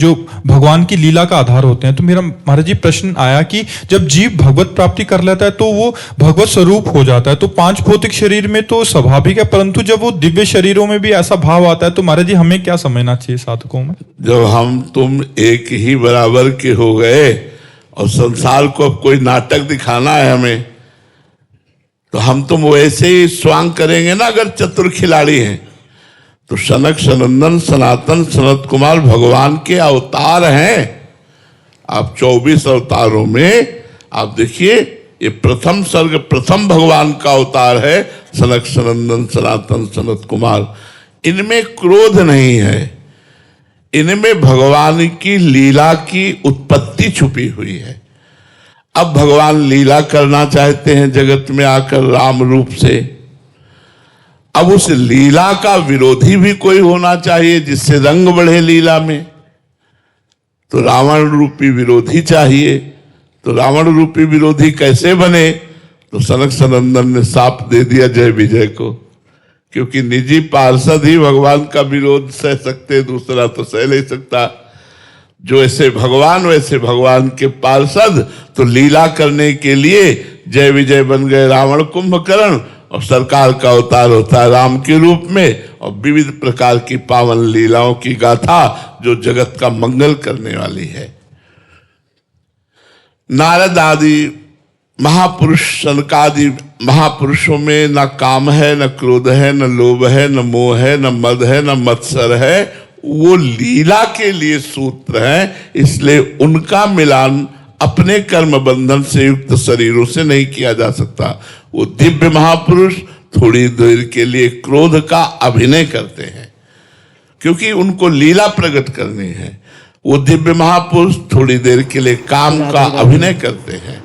जो भगवान की लीला का आधार होते हैं। तो मेरा महाराज जी प्रश्न आया कि जब जीव भगवत प्राप्ति कर लेता है तो वो भगवत स्वरूप हो जाता है, तो पांच भौतिक शरीर में तो स्वाभाविक है, परंतु जब वो दिव्य शरीरों में भी ऐसा भाव आता है तो महाराज जी हमें क्या समझना चाहिए साधकों में? जब हम तुम एक ही बराबर के हो गए और संसार को अब कोई नाटक दिखाना है हमें, तो हम तुम वैसे ही स्वांग करेंगे ना। अगर चतुर खिलाड़ी हैं तो सनक सनंदन सनातन सनत कुमार भगवान के अवतार हैं। आप 24 अवतारों में आप देखिए, ये प्रथम सर्ग प्रथम भगवान का अवतार है, सनक सनंदन सनातन सनत कुमार। इनमें क्रोध नहीं है, इनमें भगवान की लीला की उत्पत्ति छुपी हुई है। अब भगवान लीला करना चाहते हैं जगत में आकर राम रूप से। अब उस लीला का विरोधी भी कोई होना चाहिए जिससे रंग बढ़े लीला में, तो रावण रूपी विरोधी चाहिए। तो रावण रूपी विरोधी कैसे बने? तो सनक सनंदन ने साफ दे दिया जय विजय को, क्योंकि निजी पार्षद ही भगवान का विरोध सह सकते, दूसरा तो सह नहीं सकता। जो ऐसे भगवान वैसे भगवान के पार्षद, तो लीला करने के लिए जय विजय बन गए रावण कुंभकर्ण, और सरकार का अवतार होता है राम के रूप में, और विविध प्रकार की पावन लीलाओं की गाथा जो जगत का मंगल करने वाली है। नारद आदि महापुरुष, सनकादि महापुरुषों में न काम है, न क्रोध है, न लोभ है, न मोह है, न मद है, न मत्सर है। वो लीला के लिए सूत्र हैं, इसलिए उनका मिलान अपने कर्म बंधन से युक्त शरीरों से नहीं किया जा सकता। वो दिव्य महापुरुष थोड़ी देर के लिए क्रोध का अभिनय करते हैं, क्योंकि उनको लीला प्रकट करनी है। वो दिव्य महापुरुष थोड़ी देर के लिए काम का अभिनय करते हैं,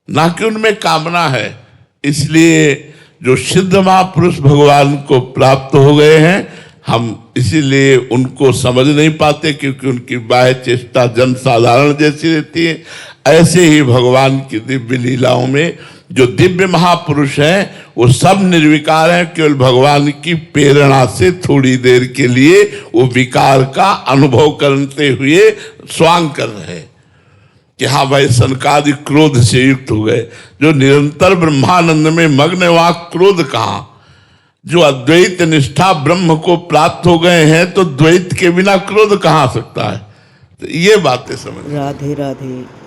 ना कि उनमें कामना है। इसलिए जो सिद्ध महापुरुष भगवान को प्राप्त हो गए हैं, हम इसीलिए उनको समझ नहीं पाते, क्योंकि उनकी बाह्य चेष्टा जन साधारण जैसी रहती है। ऐसे ही भगवान की दिव्य लीलाओं में जो दिव्य महापुरुष हैं वो सब निर्विकार हैं, केवल भगवान की प्रेरणा से थोड़ी देर के लिए वो विकार का अनुभव करते हुए स्वांग कर रहे हैं कि हाँ भाई सनकादि क्रोध से युक्त हो गए। जो निरंतर ब्रह्मानंद में मग्न, वहां क्रोध कहाँ? जो अद्वैत निष्ठा ब्रह्म को प्राप्त हो गए हैं, तो द्वैत के बिना क्रोध कहाँ आ सकता है? तो ये बातें समझ। राधे राधे।